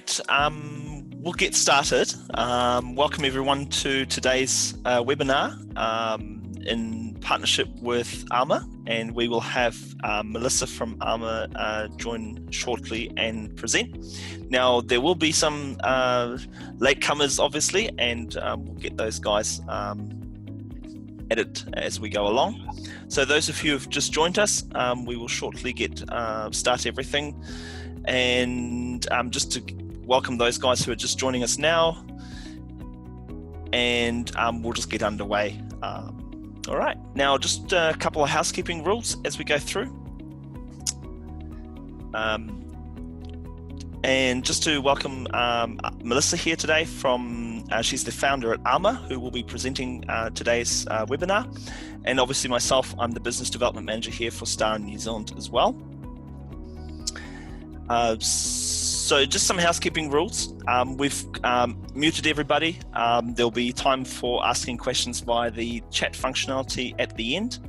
right, we'll get started. Welcome everyone to today's webinar in partnership with ARMA, and we will have Melissa from ARMA join shortly and present. Now, there will be some latecomers, obviously, and we'll get those guys at it as we go along. So those of you who've just joined us, we will shortly start everything. And just to welcome those guys who are just joining us now, and we'll just get underway. All right, now just a couple of housekeeping rules as we go through. And just to welcome Melissa here today she's the founder at ARMA, who will be presenting today's webinar. And obviously myself, I'm the Business Development Manager here for STAAH in New Zealand as well. So just some housekeeping rules. We've muted everybody. There'll be time for asking questions via the chat functionality at the end.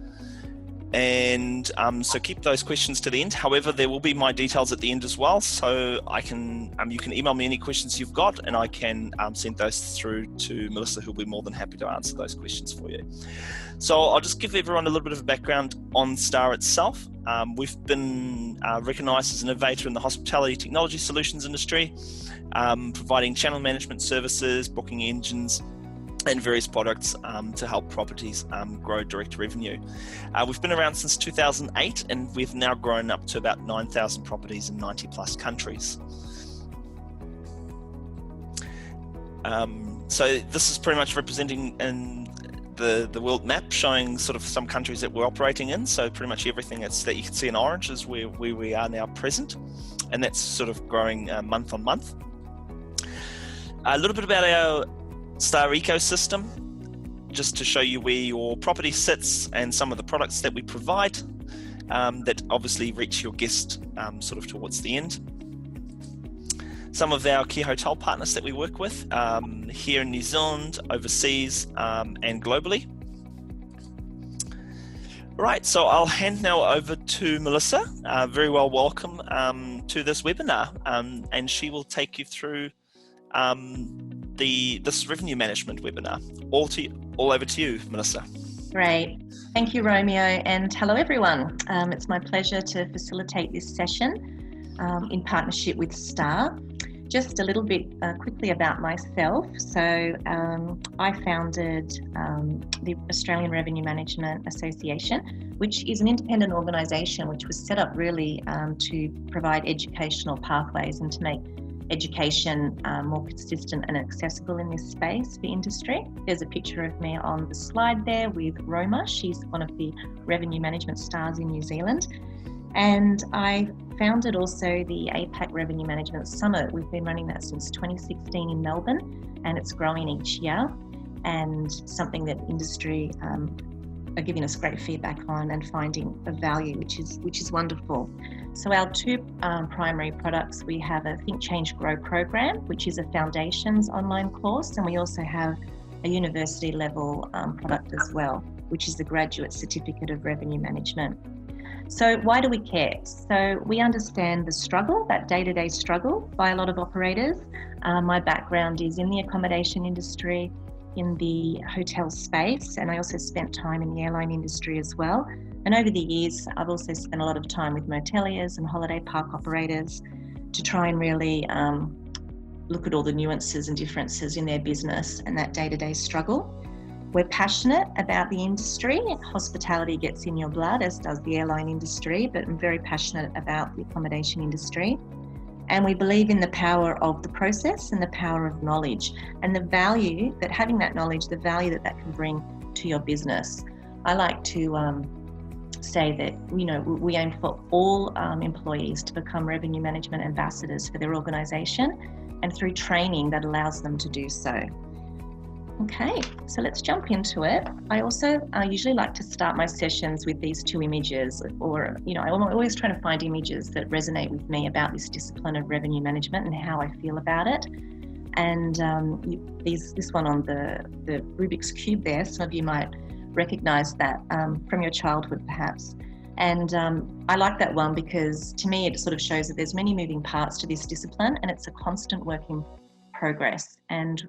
And so keep those questions to the end. However, there will be my details at the end as well. So you can email me any questions you've got, and I can send those through to Melissa, who'll be more than happy to answer those questions for you. So I'll just give everyone a little bit of a background on STAAH itself. We've been recognised as an innovator in the hospitality technology solutions industry, providing channel management services, booking engines, and various products to help properties grow direct revenue. We've been around since 2008, and we've now grown up to about 9,000 properties in 90 plus countries. So this is pretty much representing in the world map, showing sort of some countries that we're operating in. So pretty much everything that you can see in orange is where we are now present, and that's sort of growing month on month. A little bit about our STAAH ecosystem, just to show you where your property sits and some of the products that we provide that obviously reach your guest sort of towards the end. Some of our key hotel partners that we work with here in New Zealand, overseas, and globally. Right, so I'll hand now over to Melissa. Very well welcome to this webinar, and she will take you through this revenue management webinar. All over to you, Melissa. Great. Thank you, Romeo, and hello everyone. It's my pleasure to facilitate this session in partnership with STAAH. Just a little bit quickly about myself. So I founded the Australian Revenue Management Association, which is an independent organisation which was set up really to provide educational pathways and to make education more consistent and accessible in this space for industry. There's a picture of me on the slide there with Romeo. She's one of the revenue management stars in New Zealand. And I founded also the APAC Revenue Management Summit. We've been running that since 2016 in Melbourne, and it's growing each year, and something that industry are giving us great feedback on and finding a value, which is wonderful. So our two primary products, we have a Think, Change, Grow program, which is a foundations online course, and we also have a university level product as well, which is the Graduate Certificate of Revenue Management. So why do we care? So we understand the struggle, that day-to-day struggle by a lot of operators. My background is in the accommodation industry, in the hotel space, and I also spent time in the airline industry as well. And over the years, I've also spent a lot of time with moteliers and holiday park operators to try and really look at all the nuances and differences in their business and that day-to-day struggle. We're passionate about the industry. Hospitality gets in your blood, as does the airline industry, but I'm very passionate about the accommodation industry. And we believe in the power of the process and the power of knowledge, and the value that having that knowledge, the value that can bring to your business. I like to say that we aim for all employees to become revenue management ambassadors for their organisation, and through training that allows them to do so. Okay, so let's jump into it. I also usually like to start my sessions with these two images, or, I'm always trying to find images that resonate with me about this discipline of revenue management and how I feel about it. And this one on the Rubik's Cube there, some of you might recognize that from your childhood perhaps. And I like that one because to me it sort of shows that there's many moving parts to this discipline, and it's a constant work in progress. And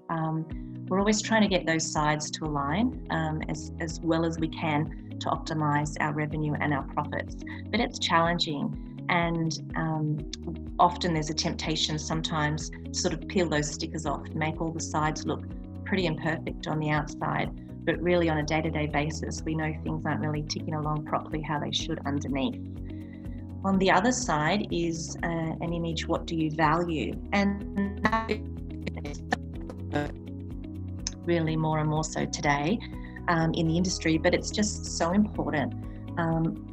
we're always trying to get those sides to align as well as we can to optimize our revenue and our profits. But it's challenging, and often there's a temptation sometimes to sort of peel those stickers off, make all the sides look pretty and perfect on the outside, but really on a day-to-day basis, we know things aren't really ticking along properly how they should underneath. On the other side is an image, what do you value? And really more and more so today in the industry, but it's just so important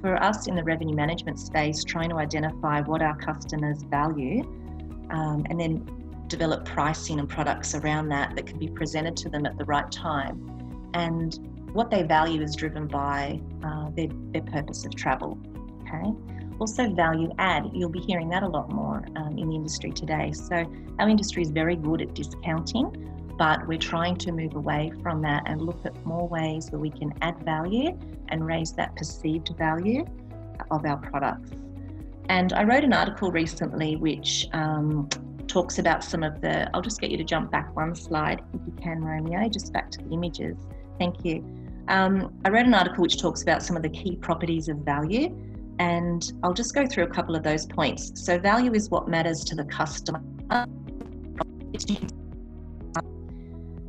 for us in the revenue management space, trying to identify what our customers value and then develop pricing and products around that can be presented to them at the right time. And what they value is driven by their purpose of travel, okay? Also value add, you'll be hearing that a lot more in the industry today. So our industry is very good at discounting, but we're trying to move away from that and look at more ways where we can add value and raise that perceived value of our products. And I wrote an article recently which talks about some of the, I'll just get you to jump back one slide if you can, Romeo, just back to the images. Thank you. I wrote an article which talks about some of the key properties of value, and I'll just go through a couple of those points. So value is what matters to the customer.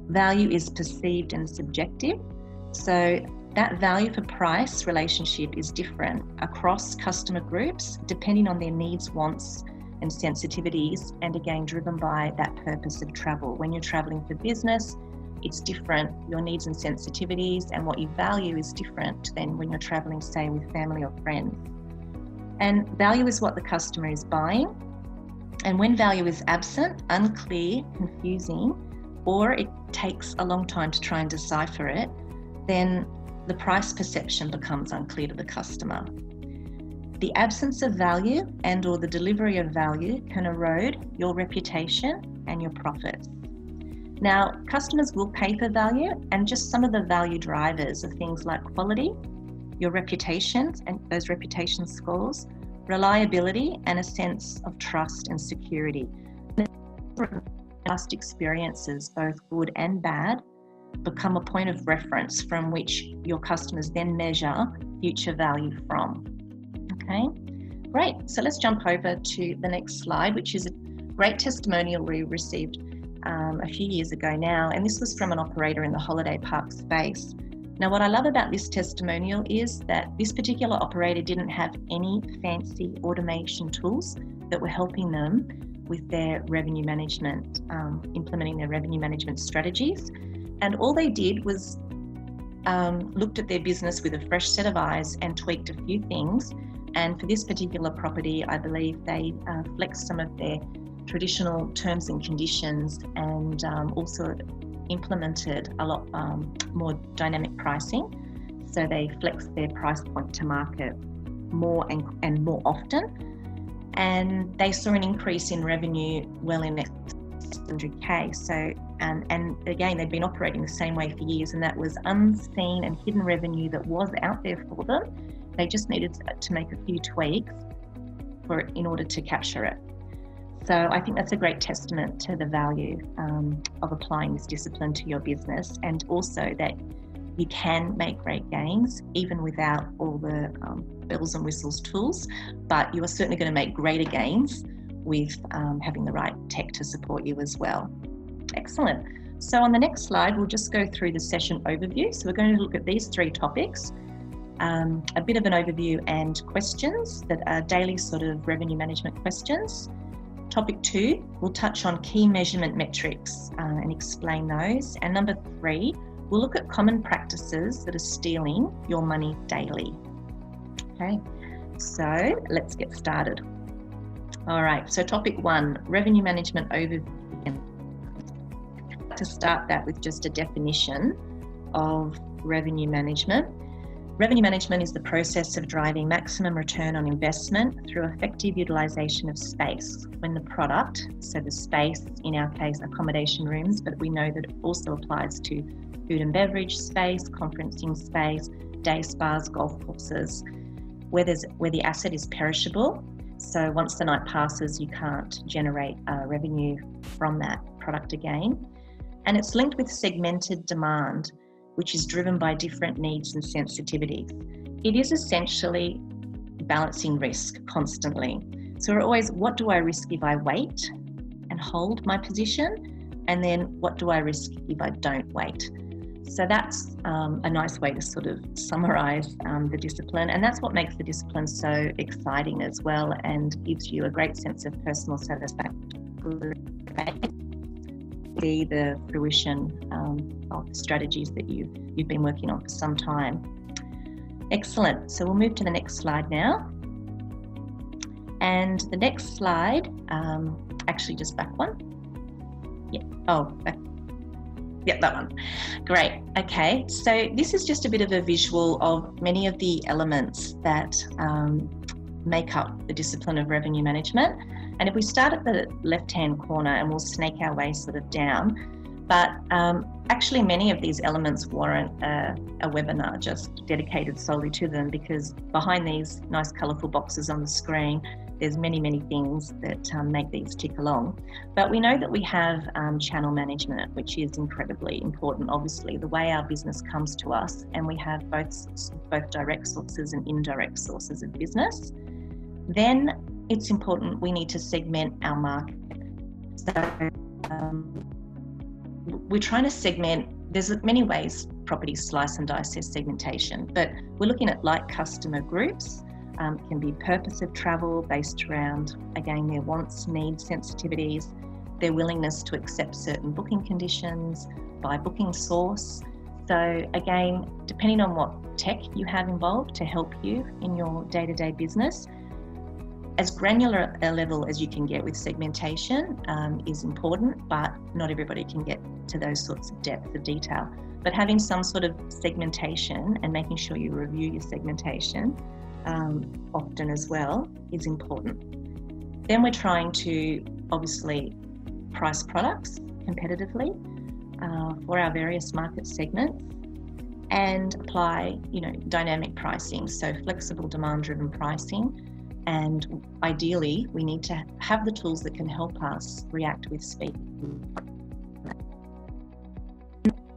Value is perceived and subjective. So that value for price relationship is different across customer groups, depending on their needs, wants, and sensitivities, and again, driven by that purpose of travel. When you're traveling for business, it's different. Your needs and sensitivities and what you value is different than when you're traveling, say, with family or friends. And value is what the customer is buying. And when value is absent, unclear, confusing, or it takes a long time to try and decipher it, then the price perception becomes unclear to the customer. The absence of value and or the delivery of value can erode your reputation and your profits. Now, customers will pay for value, and just some of the value drivers are things like quality, your reputation and those reputation scores, reliability, and a sense of trust and security. Past experiences, both good and bad, become a point of reference from which your customers then measure future value from. Okay, great. So let's jump over to the next slide, which is a great testimonial we received a few years ago now, and this was from an operator in the holiday park space. Now, what I love about this testimonial is that this particular operator didn't have any fancy automation tools that were helping them with their revenue management, implementing their revenue management strategies. And all they did was looked at their business with a fresh set of eyes and tweaked a few things. And for this particular property, I believe they flexed some of their traditional terms and conditions and also implemented a lot more dynamic pricing. So they flexed their price point to market more and more often. And they saw an increase in revenue well in excess of 100K. So, and again, they'd been operating the same way for years, and that was unseen and hidden revenue that was out there for them. They just needed to make a few tweaks in order to capture it. So I think that's a great testament to the value of applying this discipline to your business, and also that you can make great gains even without all the bells and whistles tools, but you are certainly going to make greater gains with having the right tech to support you as well. Excellent. So on the next slide, we'll just go through the session overview. So we're going to look at these three topics. A bit of an overview and questions that are daily sort of revenue management questions. Topic 2, we'll touch on key measurement metrics and explain those. And number 3, we'll look at common practices that are stealing your money daily. Okay, so let's get started. All right, so topic 1, revenue management overview. To start that with just a definition of revenue management. Revenue management is the process of driving maximum return on investment through effective utilisation of space when the product, so the space, in our case, accommodation rooms, but we know that it also applies to food and beverage space, conferencing space, day spas, golf courses. where the asset is perishable. So once the night passes, you can't generate revenue from that product again. And it's linked with segmented demand, which is driven by different needs and sensitivities. It is essentially balancing risk constantly. So we're always, what do I risk if I wait and hold my position? And then what do I risk if I don't wait? So that's a nice way to sort of summarize the discipline. And that's what makes the discipline so exciting as well, and gives you a great sense of personal satisfaction. See the fruition of the strategies that you've been working on for some time. Excellent. So we'll move to the next slide now. And the next slide, actually just back one. Yeah. Oh, back. Yeah, that one. Great. Okay. So this is just a bit of a visual of many of the elements that make up the discipline of revenue management. And if we start at the left-hand corner, and we'll snake our way sort of down, but actually many of these elements warrant a webinar just dedicated solely to them, because behind these nice colourful boxes on the screen, there's many, many things that make these tick along. But we know that we have channel management, which is incredibly important, obviously, the way our business comes to us, and we have both direct sources and indirect sources of business. Then it's important we need to segment our market. So we're trying to segment, there's many ways properties slice and dice their segmentation, but we're looking at like customer groups. It can be purpose of travel based around, again, their wants, needs, sensitivities, their willingness to accept certain booking conditions, by booking source. So again, depending on what tech you have involved to help you in your day-to-day business, as granular a level as you can get with segmentation is important, but not everybody can get to those sorts of depth of detail. But having some sort of segmentation and making sure you review your segmentation often as well is important. Then we're trying to obviously price products competitively for our various market segments and apply, dynamic pricing, so flexible demand-driven pricing. And ideally, we need to have the tools that can help us react with speed.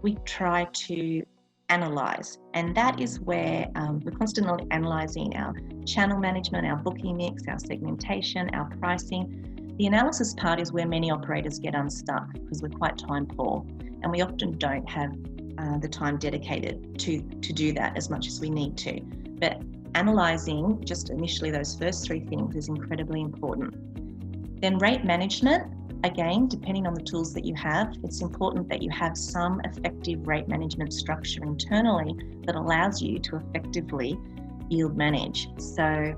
We try to analyse, and that is where we're constantly analysing our channel management, our booking mix, our segmentation, our pricing. The analysis part is where many operators get unstuck because we're quite time poor, and we often don't have the time dedicated to do that as much as we need to. But analysing just initially those first three things is incredibly important. Then rate management, again, depending on the tools that you have, it's important that you have some effective rate management structure internally that allows you to effectively yield manage. So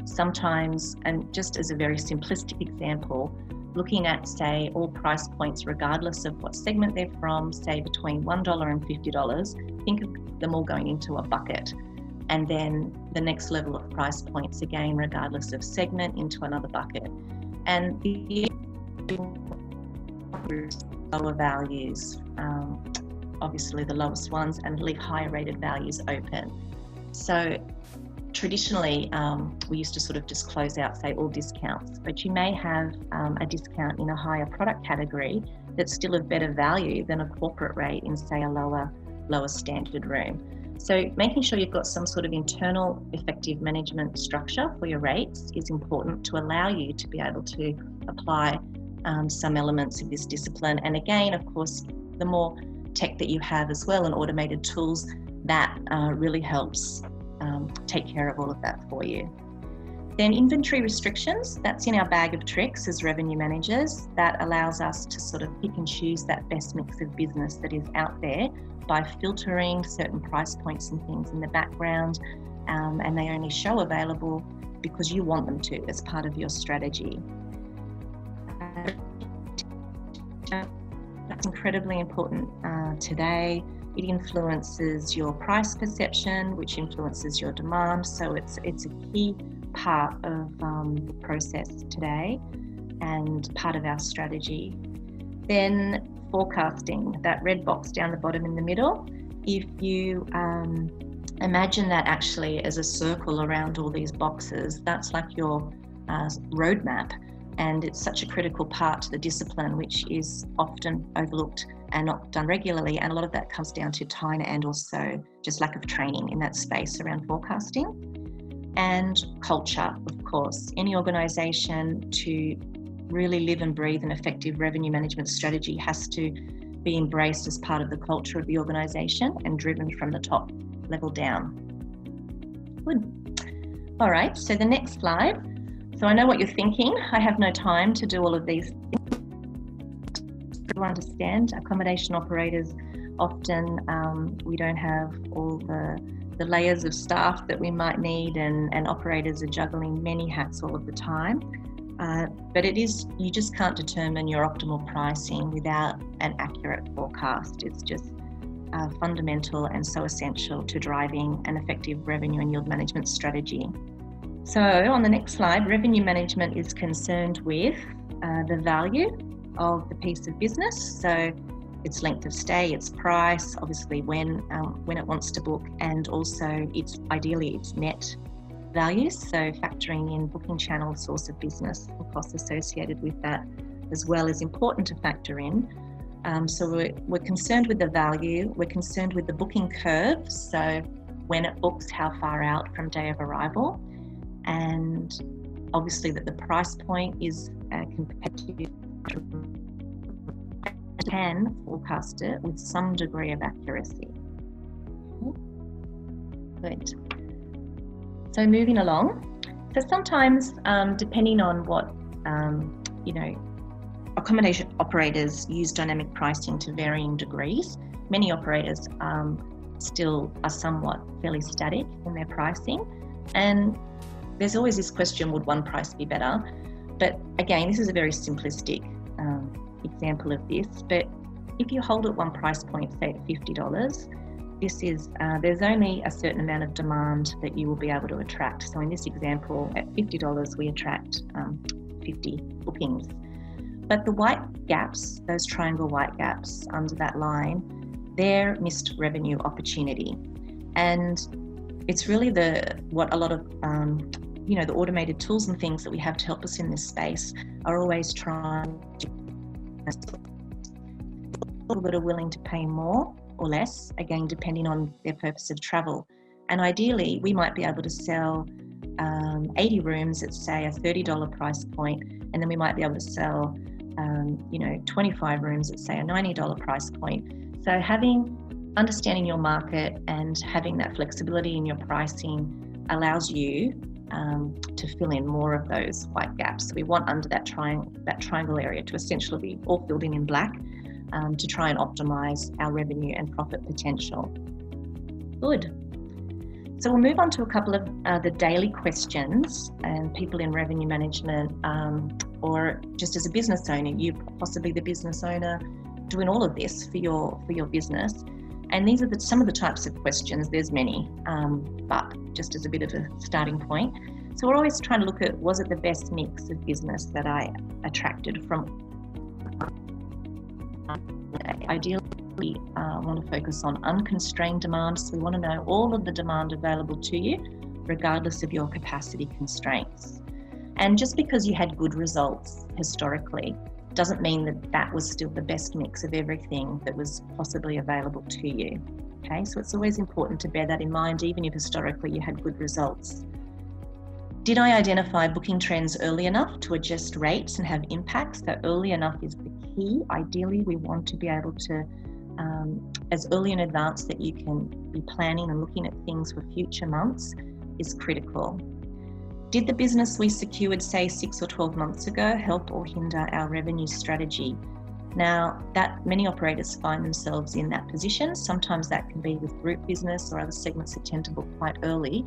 sometimes, and just as a very simplistic example, looking at, say, all price points regardless of what segment they're from, say between $1 and $50, think of them all going into a bucket. And then the next level of price points, again, regardless of segment, into another bucket. And the lower values, obviously the lowest ones, and leave higher rated values open. So traditionally, we used to sort of just close out, say, all discounts, but you may have a discount in a higher product category that's still of better value than a corporate rate in, say, a lower standard room. So making sure you've got some sort of internal effective management structure for your rates is important to allow you to be able to apply some elements of this discipline. And again, of course, the more tech that you have as well and automated tools, that really helps take care of all of that for you. Then inventory restrictions, that's in our bag of tricks as revenue managers. That allows us to sort of pick and choose that best mix of business that is out there by filtering certain price points and things in the background, and they only show available because you want them to as part of your strategy. That's incredibly important today. It influences your price perception, which influences your demand. So it's a key part of the process today and part of our strategy. Then forecasting, that red box down the bottom in the middle. If you imagine that actually as a circle around all these boxes. That's like your roadmap, and it's such a critical part to the discipline, which is often overlooked and not done regularly, and a lot of that comes down to time and also just lack of training in that space around forecasting. And culture, of course. Any organisation to really live and breathe an effective revenue management strategy has to be embraced as part of the culture of the organisation and driven from the top level down. Good. All right, so the next slide. So I know what you're thinking. I have no time to do all of these things. To understand, accommodation operators often, we don't have all the layers of staff that we might need, and operators are juggling many hats all of the time. But you just can't determine your optimal pricing without an accurate forecast. It's just fundamental and so essential to driving an effective revenue and yield management strategy. So on the next slide, revenue management is concerned with the value of the piece of business. So its length of stay, its price, obviously when it wants to book, and also ideally its net values. So factoring in booking channel, source of business, and costs associated with that as well is important to factor in. So we're concerned with the value. We're concerned with the booking curve. So when it books, how far out from day of arrival, and obviously that the price point is competitive. Can forecast it with some degree of accuracy. Good. So moving along. So sometimes, depending on what, accommodation operators use dynamic pricing to varying degrees. Many operators still are somewhat fairly static in their pricing. And there's always this question, would one price be better? But again, this is a very simplistic example of this, but if you hold at one price point, say at $50, this is there's only a certain amount of demand that you will be able to attract. So in this example, at $50 we attract 50 bookings. But the white gaps, those triangle white gaps under that line, they're missed revenue opportunity. And it's really what a lot of the automated tools and things that we have to help us in this space are always trying to people that are willing to pay more or less, again, depending on their purpose of travel. And ideally, we might be able to sell 80 rooms at, say, a $30 price point, and then we might be able to sell, 25 rooms at, say, a $90 price point. So understanding your market and having that flexibility in your pricing allows you to fill in more of those white gaps. So we want under that triangle area to essentially be all filled in black to try and optimize our revenue and profit potential. Good. So we'll move on to a couple of the daily questions, and people in revenue management or just as a business owner, you possibly the business owner doing all of this for your business. And these are some of the types of questions. There's many, but just as a bit of a starting point. So we're always trying to look at, was it the best mix of business that I attracted from? Ideally, we want to focus on unconstrained demand. So we want to know all of the demand available to you, regardless of your capacity constraints. And just because you had good results historically doesn't mean that was still the best mix of everything that was possibly available to you. Okay, so it's always important to bear that in mind, even if historically you had good results. Did I identify booking trends early enough to adjust rates and have impacts? So early enough is the key. Ideally, we want to be able to, as early in advance that you can be planning and looking at things for future months is critical. Did the business we secured, say 6 or 12 months ago, help or hinder our revenue strategy? Now, that many operators find themselves in that position. Sometimes that can be with group business or other segments that tend to book quite early,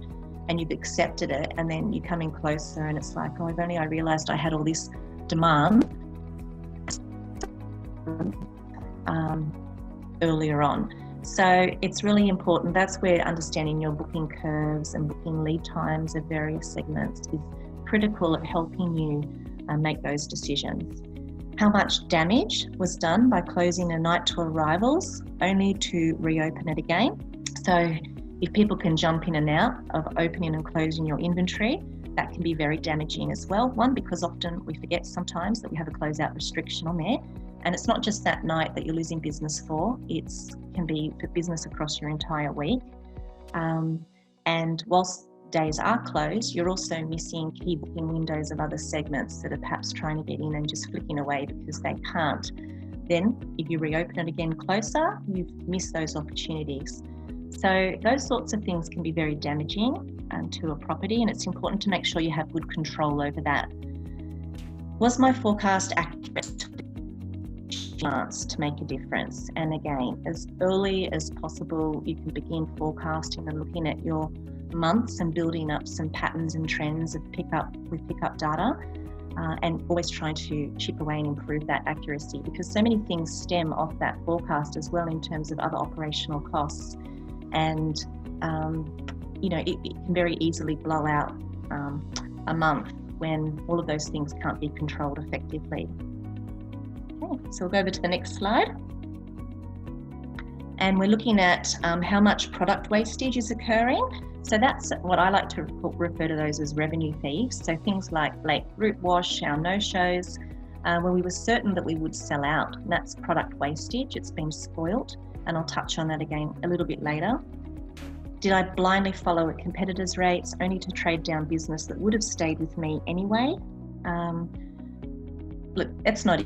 and you've accepted it, and then you come in closer and it's like, oh, if only I realised I had all this demand earlier on. So it's really important. That's where understanding your booking curves and booking lead times of various segments is critical at helping you make those decisions. How much damage was done by closing a night to arrivals only to reopen it again? So If people can jump in and out of opening and closing your inventory, that can be very damaging as well. One, because often we forget sometimes that we have a closeout restriction on there. And it's not just that night that you're losing business for, it can be for business across your entire week. And whilst days are closed, you're also missing key booking windows of other segments that are perhaps trying to get in and just flicking away because they can't. Then if you reopen it again closer, you've missed those opportunities. So those sorts of things can be very damaging to a property, and it's important to make sure you have good control over that. Was my forecast accurate? Chance to make a difference. And again, as early as possible, you can begin forecasting and looking at your months and building up some patterns and trends of pickup data, and always trying to chip away and improve that accuracy, because so many things stem off that forecast as well in terms of other operational costs. And it can very easily blow out a month when all of those things can't be controlled effectively. Okay, so we'll go over to the next slide. And we're looking at how much product wastage is occurring. So that's what I like to refer to those as revenue thieves. So things like late route wash, our no-shows, where we were certain that we would sell out. And that's product wastage. It's been spoilt. And I'll touch on that again a little bit later. Did I blindly follow a competitor's rates only to trade down business that would have stayed with me anyway? Look, it's not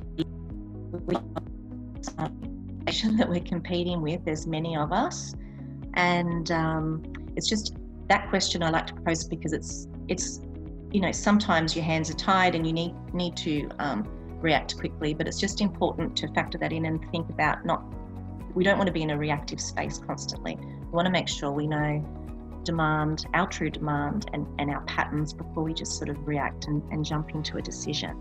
that we're competing with. There's many of us, and it's just that question I like to pose because it's sometimes your hands are tied and you need to react quickly, but it's just important to factor that in and think about we don't want to be in a reactive space constantly. We want to make sure we know demand, our true demand, and our patterns before we just sort of react and jump into a decision.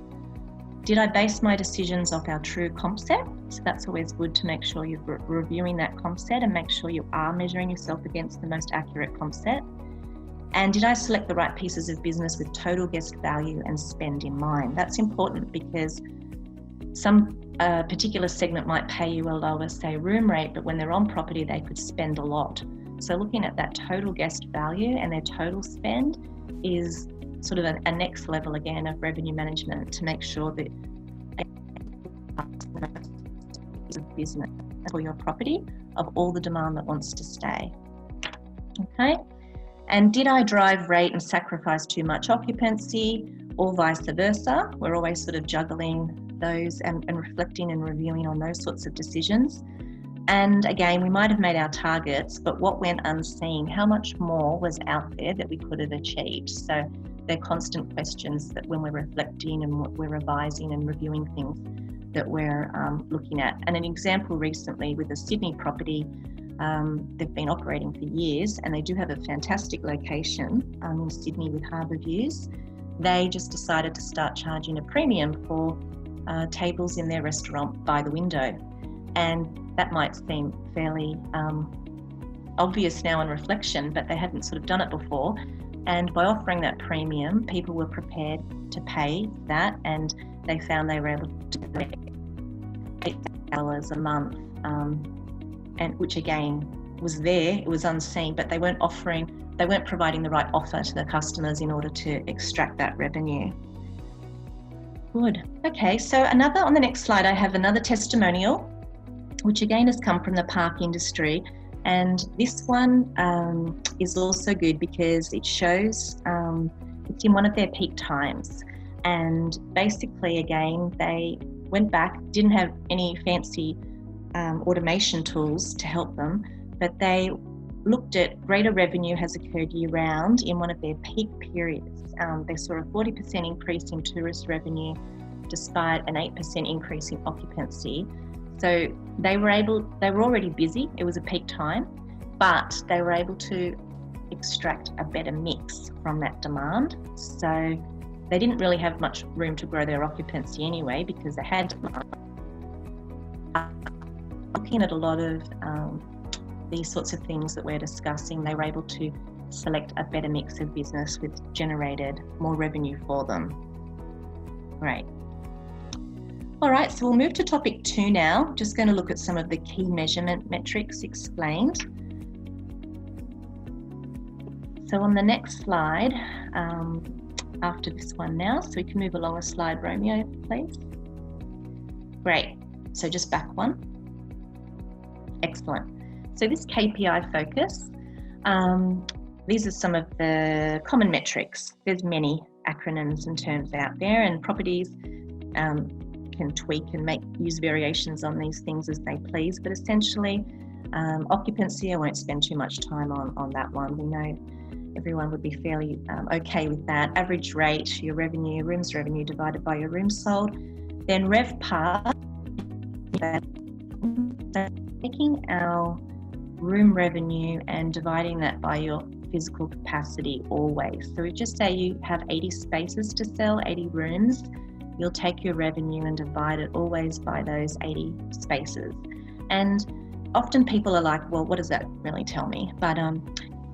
Did I base my decisions off our true comp set? So that's always good to make sure you're reviewing that comp set and make sure you are measuring yourself against the most accurate comp set. And did I select the right pieces of business with total guest value and spend in mind? That's important because some particular segment might pay you a lower, say, room rate, but when they're on property, they could spend a lot. So looking at that total guest value and their total spend is sort of a next level again of revenue management to make sure that business for your property of all the demand that wants to stay. Okay, and did I drive rate and sacrifice too much occupancy, or vice versa? We're always sort of juggling those and reflecting and reviewing on those sorts of decisions. And again, we might have made our targets, but what went unseen? How much more was out there that we could have achieved? So they're constant questions that when we're reflecting and we're revising and reviewing things that we're looking at. And an example recently with a Sydney property, they've been operating for years and they do have a fantastic location in Sydney with harbour views. They just decided to start charging a premium for tables in their restaurant by the window. And that might seem fairly obvious now in reflection, but they hadn't sort of done it before. And by offering that premium, people were prepared to pay that, and they found they were able to pay $8 a month, and which again was there, it was unseen, but they weren't providing the right offer to the customers in order to extract that revenue. Good. Okay, so on the next slide, I have another testimonial, which again has come from the park industry. And this one is also good because it shows it's in one of their peak times. And basically, again, they went back, didn't have any fancy automation tools to help them, but they looked at greater revenue has occurred year round in one of their peak periods. They saw a 40% increase in tourist revenue despite an 8% increase in occupancy. So they were already busy, it was a peak time, but they were able to extract a better mix from that demand. So they didn't really have much room to grow their occupancy anyway because they had demand. Looking at a lot of these sorts of things that we're discussing, they were able to select a better mix of business which generated more revenue for them. Great. All right, so we'll move to topic 2 now. Just going to look at some of the key measurement metrics explained. So on the next slide, after this one now, so we can move along a slide, Romeo, please. Great. So just back one. Excellent. So this KPI focus, these are some of the common metrics. There's many acronyms and terms out there, and properties can tweak and use variations on these things as they please, but essentially occupancy, I won't spend too much time on that one. We know everyone would be fairly okay with that. Average rate, your revenue, rooms revenue divided by your rooms sold. Then RevPAR, taking our room revenue and dividing that by your physical capacity always. So we just say you have 80 spaces to sell, 80 rooms, you'll take your revenue and divide it always by those 80 spaces. And often people are like, well, what does that really tell me? But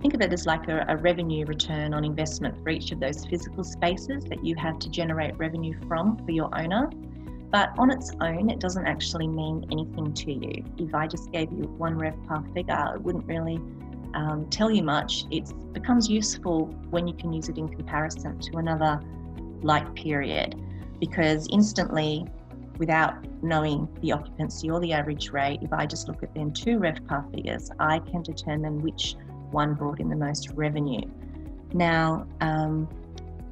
think of it as like a revenue return on investment for each of those physical spaces that you have to generate revenue from for your owner. But on its own, it doesn't actually mean anything to you. If I just gave you one RevPAR figure, it wouldn't really tell you much. It becomes useful when you can use it in comparison to another like period, because instantly, without knowing the occupancy or the average rate, if I just look at them two RevPAR figures, I can determine which one brought in the most revenue. Now,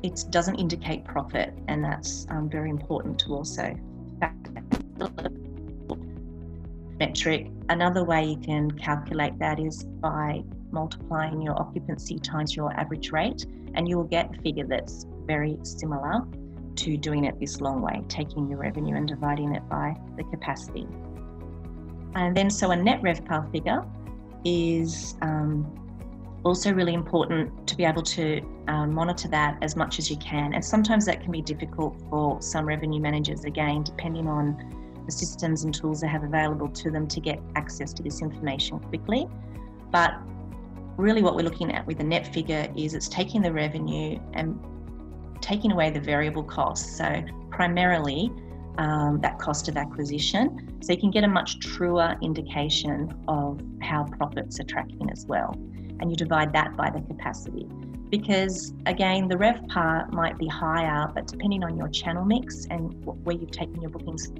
it doesn't indicate profit, and that's very important to also factor metric. Another way you can calculate that is by multiplying your occupancy times your average rate, and you will get a figure that's very similar to doing it this long way, taking your revenue and dividing it by the capacity. And then so a net RevPAR figure is also really important to be able to monitor that as much as you can. And sometimes that can be difficult for some revenue managers, again, depending on the systems and tools they have available to them to get access to this information quickly. But really what we're looking at with the net figure is it's taking the revenue and taking away the variable costs. So primarily that cost of acquisition. So you can get a much truer indication of how profits are tracking as well. And you divide that by the capacity. Because again, the RevPAR might be higher, but depending on your channel mix and where you've taken your bookings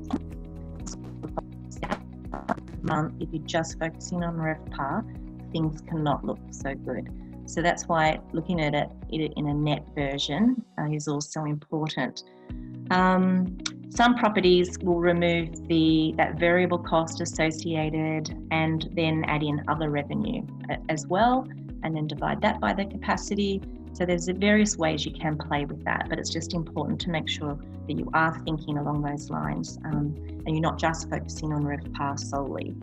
month, if you're just focusing on RevPAR, things cannot look so good. So that's why looking at it in a net version is also important. Some properties will remove that variable cost associated and then add in other revenue as well, and then divide that by the capacity. So there's various ways you can play with that, but it's just important to make sure that you are thinking along those lines and you're not just focusing on RevPAR solely.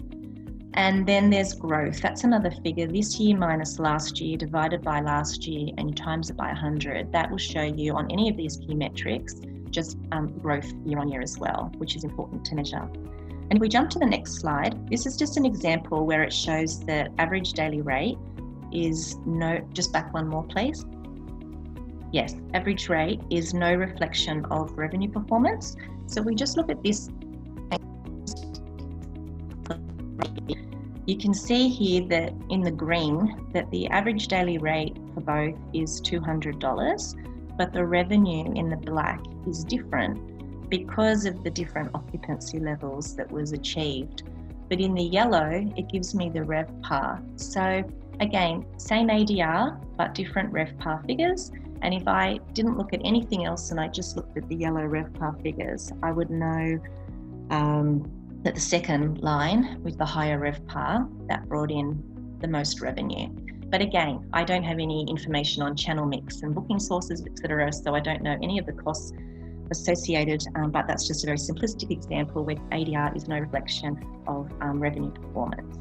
And then there's growth. That's another figure. This year minus last year divided by last year, and you times it by 100. That will show you on any of these key metrics just growth year on year as well, which is important to measure. And if we jump to the next slide, this is just an example where it shows the average daily rate is just back one more please. Yes, average rate is no reflection of revenue performance. So we just look at this. You can see here that in the green that the average daily rate for both is $200, but the revenue in the black is different because of the different occupancy levels that was achieved. But in the yellow, it gives me the RevPAR. So again, same ADR, but different RevPAR figures. And if I didn't look at anything else and I just looked at the yellow RevPAR figures, I would know that the second line with the higher RevPAR, that brought in the most revenue. But again, I don't have any information on channel mix and booking sources, etc. So I don't know any of the costs associated, but that's just a very simplistic example where ADR is no reflection of revenue performance.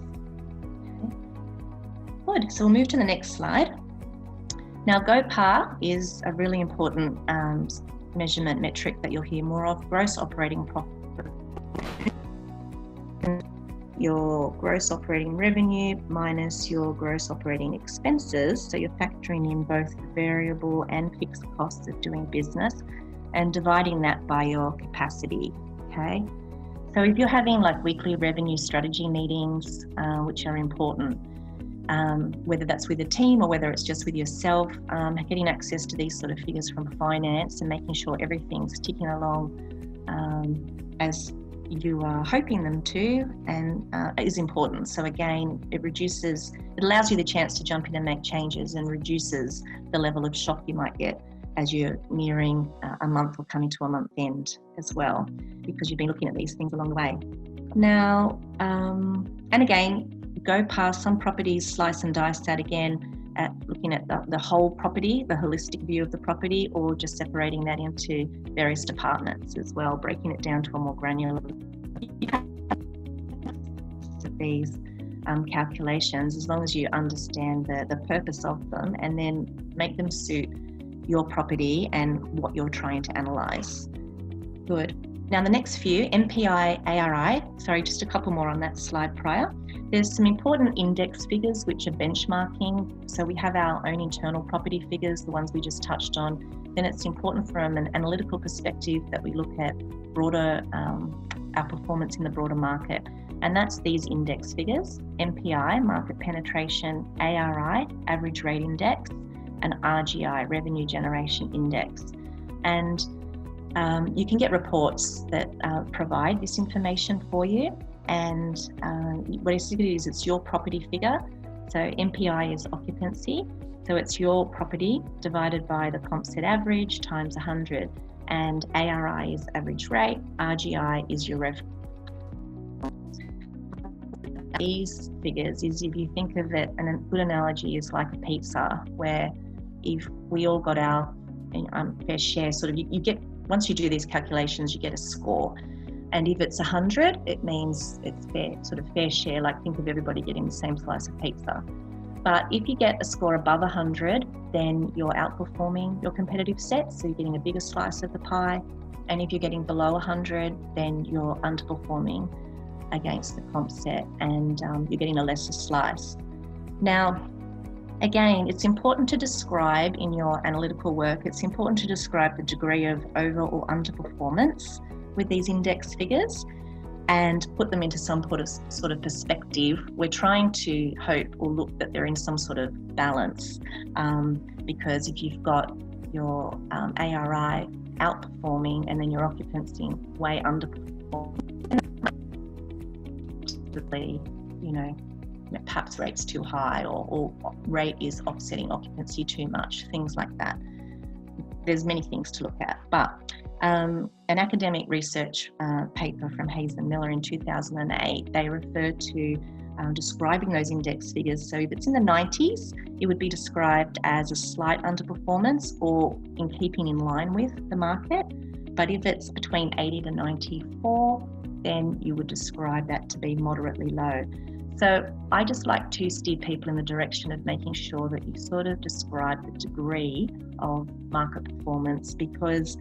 Okay. Good, so we'll move to the next slide. Now, GOPAR is a really important measurement metric that you'll hear more of, gross operating profit. Your gross operating revenue minus your gross operating expenses. So you're factoring in both the variable and fixed costs of doing business and dividing that by your capacity, okay? So if you're having like weekly revenue strategy meetings, which are important, whether that's with a team or whether it's just with yourself, getting access to these sort of figures from finance and making sure everything's ticking along as you are hoping them to, and is important. So again, it allows you the chance to jump in and make changes, and reduces the level of shock you might get as you're nearing a month or coming to a month end as well, because you've been looking at these things along the way. Now, and again, go past some properties, slice and dice that again at looking at the whole property, the holistic view of the property, or just separating that into various departments as well, breaking it down to a more granular these calculations, as long as you understand the purpose of them, and then make them suit your property and what you're trying to analyse. Good. Now the next few, MPI, ARI, sorry, just a couple more on that slide prior. There's some important index figures which are benchmarking. So we have our own internal property figures, the ones we just touched on. Then it's important from an analytical perspective that we look at broader, our performance in the broader market. And that's these index figures, MPI, market penetration, ARI, average rate index, and RGI, revenue generation index. And you can get reports that provide this information for you. And what it is, it's your property figure. So MPI is occupancy. So it's your property divided by the comp set average times 100. And ARI is average rate. RGI is your revenue. These figures is, if you think of it, and a good analogy is like a pizza, where if we all got our fair share, sort of you get, once you do these calculations, you get a score. And if it's 100, it means it's fair, sort of fair share, like think of everybody getting the same slice of pizza. But if you get a score above 100, then you're outperforming your competitive set, so you're getting a bigger slice of the pie. And if you're getting below 100, then you're underperforming against the comp set, and you're getting a lesser slice. Now, again, it's important to describe in your analytical work, it's important to describe the degree of over or underperformance with these index figures and put them into some sort of perspective. We're trying to hope or look that they're in some sort of balance, because if you've got your ARI outperforming and then your occupancy way underperforming, you know, perhaps rate's too high, or rate is offsetting occupancy too much, things like that. There's many things to look at, but an academic research paper from Hayes and Miller in 2008, they referred to describing those index figures. So if it's in the 90s, it would be described as a slight underperformance or in keeping in line with the market. But if it's between 80 to 94, then you would describe that to be moderately low. So I just like to steer people in the direction of making sure that you sort of describe the degree of market performance, because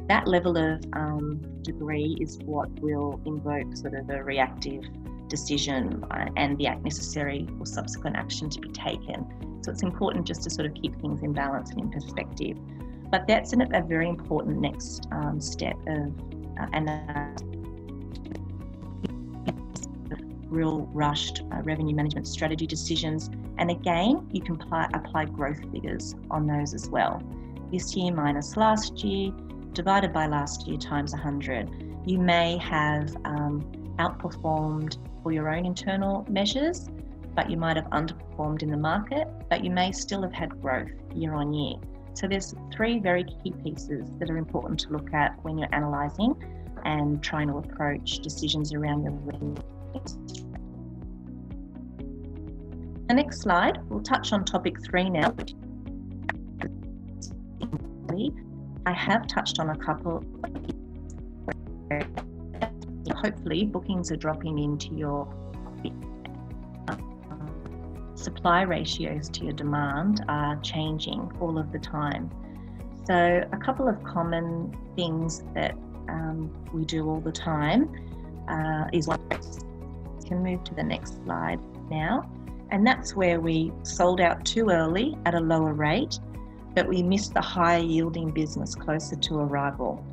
that level of degree is what will invoke sort of a reactive decision and the necessary or subsequent action to be taken. So it's important just to sort of keep things in balance and in perspective. But that's a very important next step of real rushed revenue management strategy decisions. And again, you can apply growth figures on those as well. This year minus last year, divided by last year times 100. You may have outperformed for your own internal measures, but you might have underperformed in the market, but you may still have had growth year on year. So there's three very key pieces that are important to look at when you're analysing and trying to approach decisions around your revenue. The next slide, we'll touch on topic 3 now. I have touched on a couple. Hopefully, bookings are dropping into your supply ratios to your demand are changing all of the time. So a couple of common things that we do all the time is one. We can move to the next slide now. And that's where we sold out too early at a lower rate, but we missed the higher yielding business closer to arrival.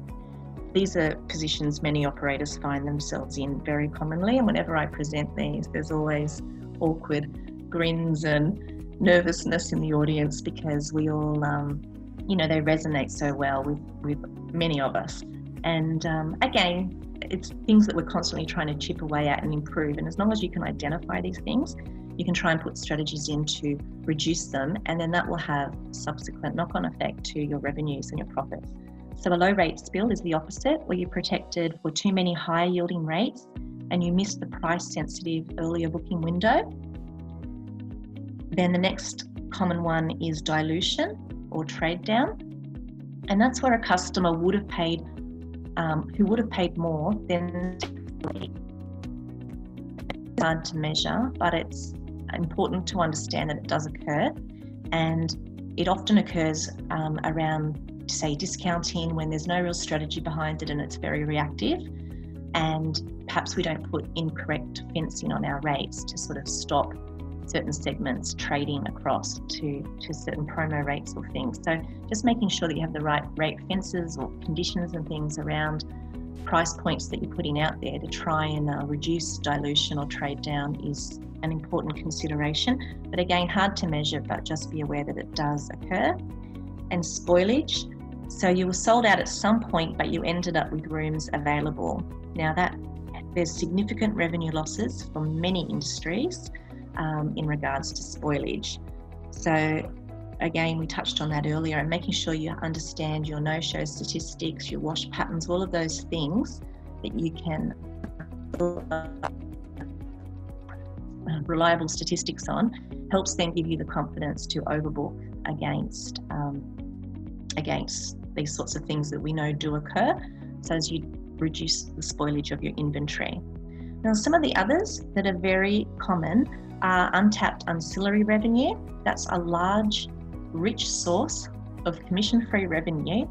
These are positions many operators find themselves in very commonly, and whenever I present these, there's always awkward grins and nervousness in the audience, because we all, they resonate so well with many of us. And again, it's things that we're constantly trying to chip away at and improve. And as long as you can identify these things, you can try and put strategies in to reduce them, and then that will have subsequent knock-on effect to your revenues and your profits. So a low rate spill is the opposite, where you're protected for too many high yielding rates and you miss the price sensitive earlier booking window. Then the next common one is dilution or trade down. And that's where a customer would have paid, who would have paid more than. It's hard to measure, but it's important to understand that it does occur, and it often occurs around, say, discounting, when there's no real strategy behind it and it's very reactive, and perhaps we don't put incorrect fencing on our rates to sort of stop certain segments trading across to certain promo rates or things. So just making sure that you have the right rate fences or conditions and things around price points that you're putting out there to try and reduce dilution or trade down is an important consideration. But again, hard to measure, but just be aware that it does occur. And spoilage. So you were sold out at some point, but you ended up with rooms available. Now that there's significant revenue losses for many industries in regards to spoilage. So again, we touched on that earlier, and making sure you understand your no-show statistics, your wash patterns, all of those things that you can reliable statistics on, helps then give you the confidence to overbook against these sorts of things that we know do occur, so as you reduce the spoilage of your inventory. Now, some of the others that are very common are untapped ancillary revenue. That's a large, rich source of commission-free revenue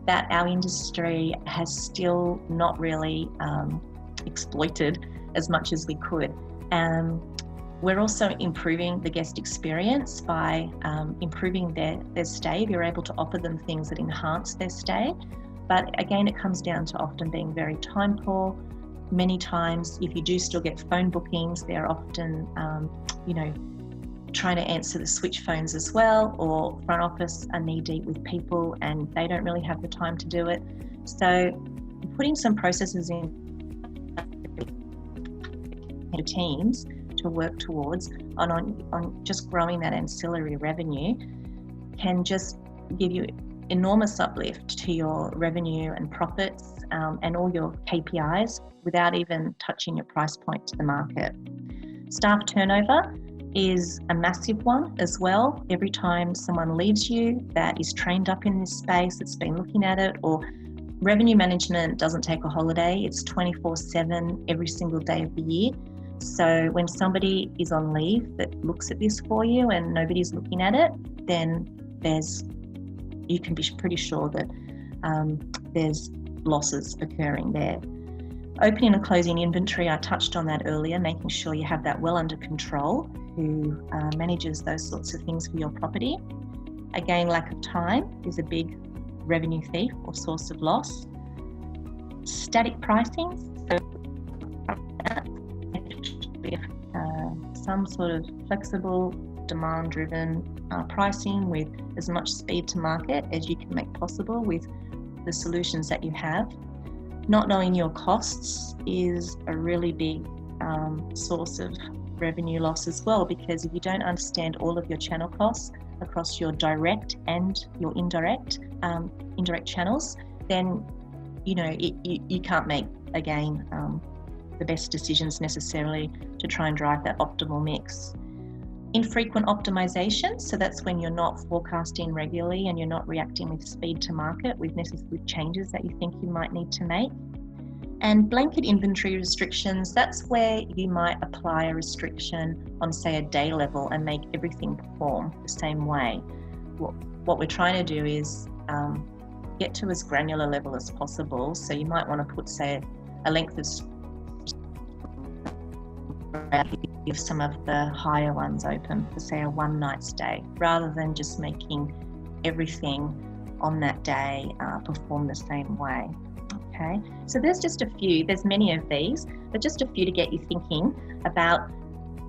that our industry has still not really exploited as much as we could. We're also improving the guest experience by improving their stay. If you're able to offer them things that enhance their stay. But again, it comes down to often being very time poor. Many times, if you do still get phone bookings, they're often, trying to answer the switch phones as well, or front office are knee deep with people and they don't really have the time to do it. So putting some processes in teams to work towards on just growing that ancillary revenue can just give you enormous uplift to your revenue and profits and all your KPIs without even touching your price point to the market. Staff turnover is a massive one as well. Every time someone leaves you that is trained up in this space, that's been looking at it, or revenue management doesn't take a holiday, it's 24/7 every single day of the year. So when somebody is on leave that looks at this for you and nobody's looking at it, then you can be pretty sure that there's losses occurring there. Opening and closing inventory, I touched on that earlier, making sure you have that well under control, who manages those sorts of things for your property. Again, lack of time is a big revenue thief or source of loss. Static pricing, so some sort of flexible, demand-driven pricing with as much speed to market as you can make possible with the solutions that you have. Not knowing your costs is a really big source of revenue loss as well, because if you don't understand all of your channel costs across your direct and your indirect channels, then you can't make, again, the best decisions necessarily to try and drive that optimal mix. Infrequent optimization, so that's when you're not forecasting regularly and you're not reacting with speed to market with changes that you think you might need to make. And blanket inventory restrictions, that's where you might apply a restriction on, say, a day level and make everything perform the same way. What we're trying to do is get to as granular level as possible. So you might want to put, say, a length of if some of the higher ones open for, say, a one-night stay, rather than just making everything on that day perform the same way. Okay, so there's just a few, there's many of these, but just a few to get you thinking about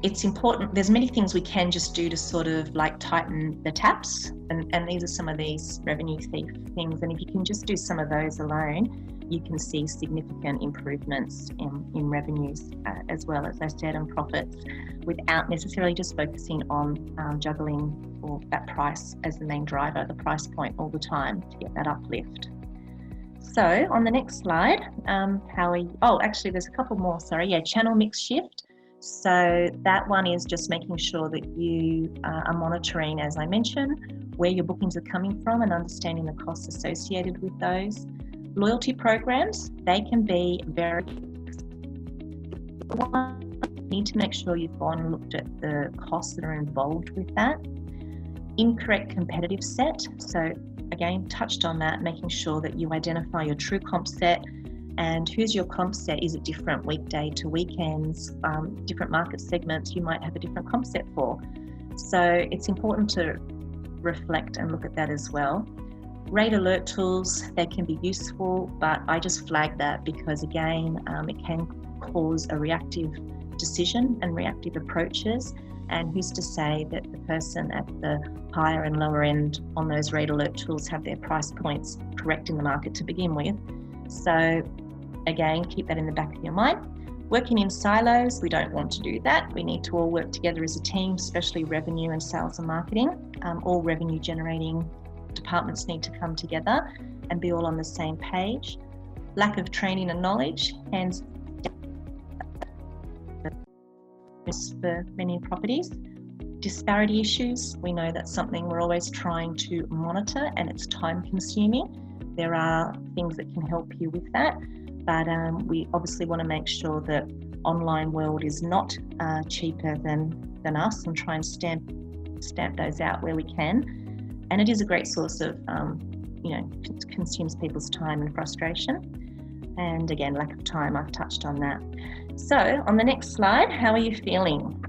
it's important. There's many things we can just do to sort of like tighten the taps, and these are some of these revenue thief things. And if you can just do some of those alone, you can see significant improvements in revenues as well, as I said, and profits, without necessarily just focusing on juggling or that price as the main driver, the price point all the time to get that uplift. So on the next slide, actually there's a couple more, channel mix shift. So that one is just making sure that you are monitoring, as I mentioned, where your bookings are coming from and understanding the costs associated with those. Loyalty programs, they can be very you need to make sure you've gone and looked at the costs that are involved with that. Incorrect competitive set, so again, touched on that, making sure that you identify your true comp set and who's your comp set. Is it different weekday to weekends, different market segments you might have a different comp set for. So it's important to reflect and look at that as well. Rate alert tools, they can be useful, but I just flag that because again, it can cause a reactive decision and reactive approaches. And who's to say that the person at the higher and lower end on those rate alert tools have their price points correct in the market to begin with. So again, keep that in the back of your mind. Working in silos, we don't want to do that. We need to all work together as a team, especially revenue and sales and marketing. All revenue generating departments need to come together and be all on the same page. Lack of training and knowledge, hands for many properties. Disparity issues, we know that's something we're always trying to monitor and it's time consuming. There are things that can help you with that, but we obviously want to make sure that online world is not cheaper than us, and try and stamp those out where we can. And it is a great source of, it consumes people's time and frustration. And again, lack of time, I've touched on that. So on the next slide, how are you feeling?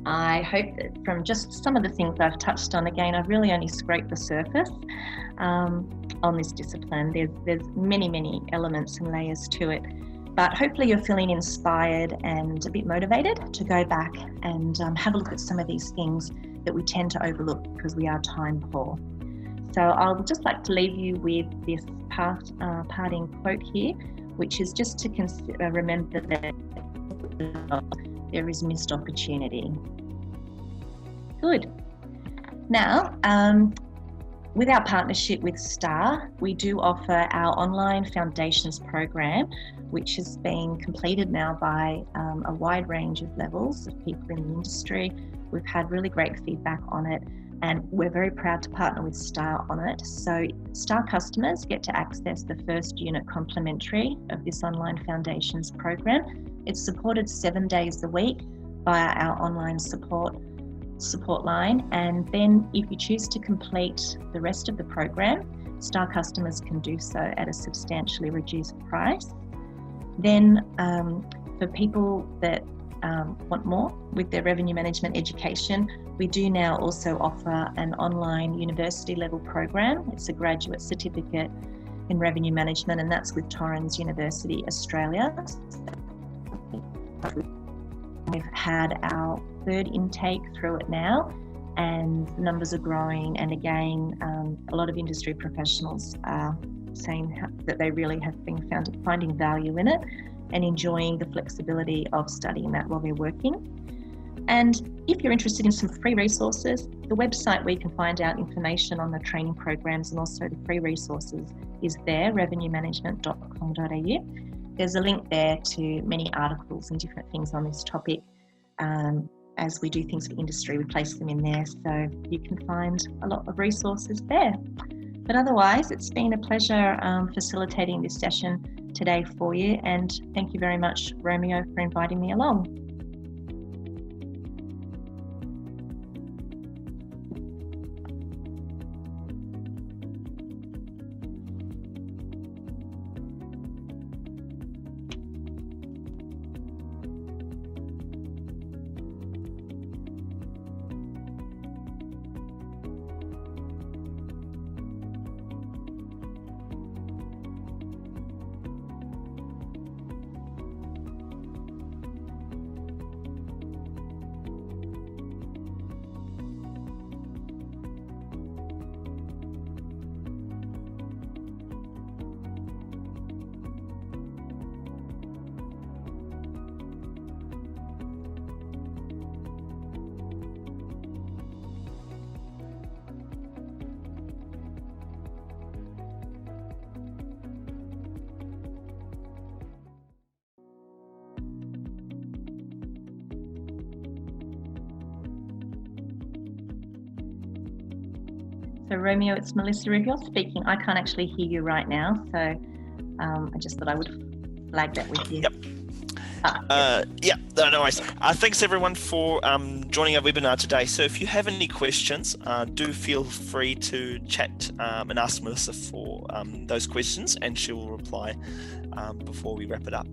I hope that from just some of the things I've touched on, again, I've really only scraped the surface on this discipline. There's many elements and layers to it, but hopefully you're feeling inspired and a bit motivated to go back and have a look at some of these things that we tend to overlook because we are time poor. So I'll just like to leave you with this parting quote here, which is just to remember that there is missed opportunity. Good. Now, with our partnership with STAAH, we do offer our online foundations program, which has been completed now by a wide range of levels of people in the industry. We've had really great feedback on it, and we're very proud to partner with STAAH on it. So STAAH customers get to access the first unit complimentary of this online foundations program. It's supported 7 days a week via our online support line, and then if you choose to complete the rest of the program, STAAH customers can do so at a substantially reduced price. Then for people that want more with their revenue management education, we do now also offer an online university level program. It's a graduate certificate in revenue management, and that's with Torrens University Australia. We've had our third intake through it now, and the numbers are growing. And again, a lot of industry professionals are saying that they really have been finding value in it and enjoying the flexibility of studying that while they're working. And if you're interested in some free resources, the website where you can find out information on the training programs and also the free resources is there, revenuemanagement.com.au. There's a link there to many articles and different things on this topic. As we do things for industry, we place them in there, so you can find a lot of resources there. But otherwise, it's been a pleasure facilitating this session today for you, and thank you very much, Romeo, for inviting me along. So Romeo, it's Melissa. If you're speaking, I can't actually hear you right now, so I just thought I would flag that with you. Yep. No worries. Thanks everyone for joining our webinar today. So if you have any questions, do feel free to chat and ask Melissa for those questions, and she will reply before we wrap it up.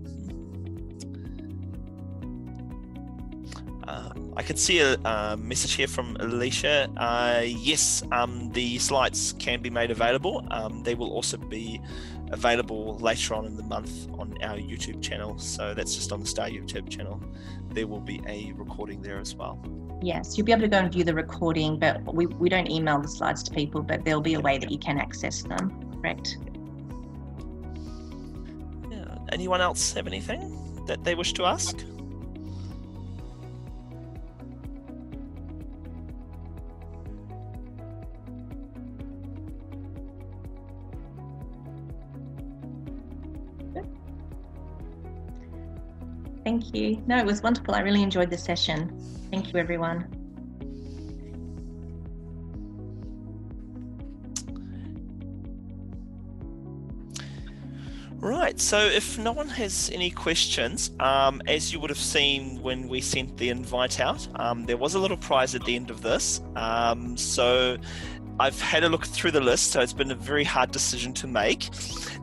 I can see a message here from Alicia. Yes, the slides can be made available. They will also be available later on in the month on our YouTube channel. So that's just on the STAAH YouTube channel. There will be a recording there as well. Yes, you'll be able to go and view the recording, but we don't email the slides to people, but there'll be a way that you can access them, correct? Yeah. Anyone else have anything that they wish to ask? Thank you. No, it was wonderful. I really enjoyed the session. Thank you, everyone. Right, so if no one has any questions, as you would have seen when we sent the invite out, there was a little prize at the end of this. So I've had a look through the list, so it's been a very hard decision to make.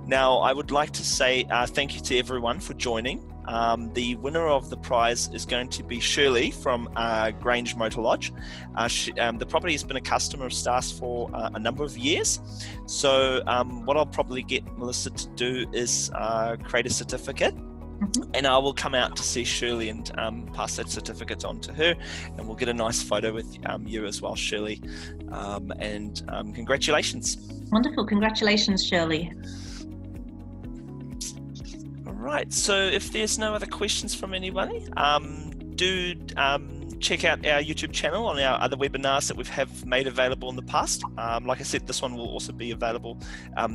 Now, I would like to say thank you to everyone for joining. The winner of the prize is going to be Shirley from Grange Motor Lodge. The property has been a customer of STAAH's for a number of years. So what I'll probably get Melissa to do is create a certificate. And I will come out to see Shirley and pass that certificate on to her, and we'll get a nice photo with you as well, Shirley. And congratulations. Wonderful. Congratulations, Shirley. Right, so if there's no other questions from anybody, do check out our YouTube channel on our other webinars that we have made available in the past. Like I said, this one will also be available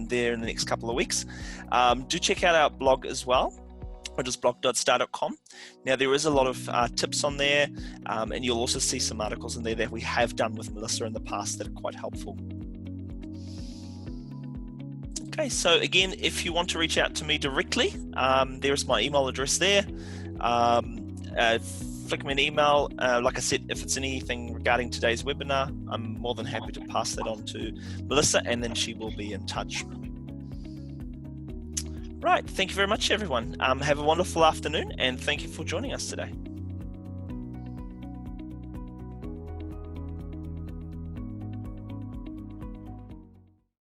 there in the next couple of weeks. Do check out our blog as well, which is blog.staah.com. Now, there is a lot of tips on there, and you'll also see some articles in there that we have done with Melissa in the past that are quite helpful. Okay, so again, if you want to reach out to me directly, there's my email address there. Flick me an email. Like I said, if it's anything regarding today's webinar, I'm more than happy to pass that on to Melissa, and then she will be in touch. Right, thank you very much, everyone. Have a wonderful afternoon, and thank you for joining us today.